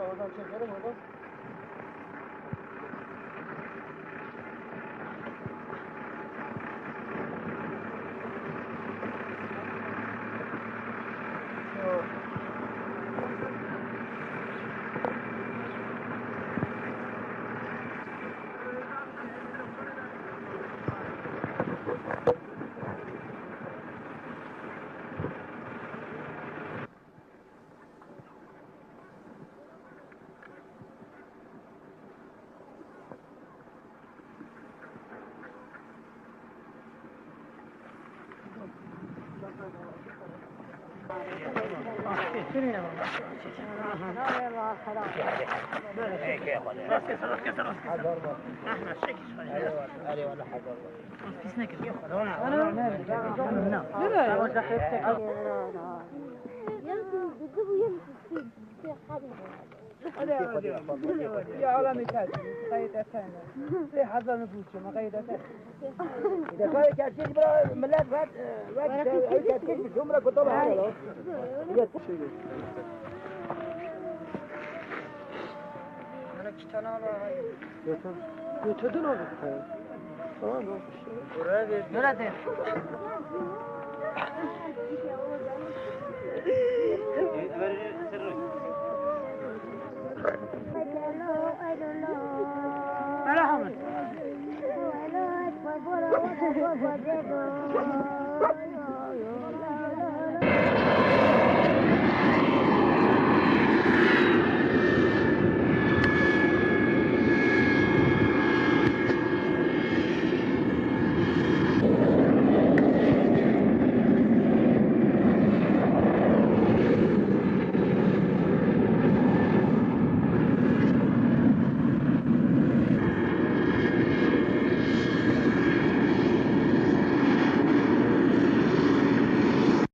oradan çekelim oradan. يا عالمي تاج قيد أتانا في حظ نفوسه ما قيد أتانا إذا كان كاتب برا ملاك وقت أي كاتب جمرة كتبها هذا أنا كتنا götürdün onu. Tamam mı? Buraya ver. Nerede? Merhaba.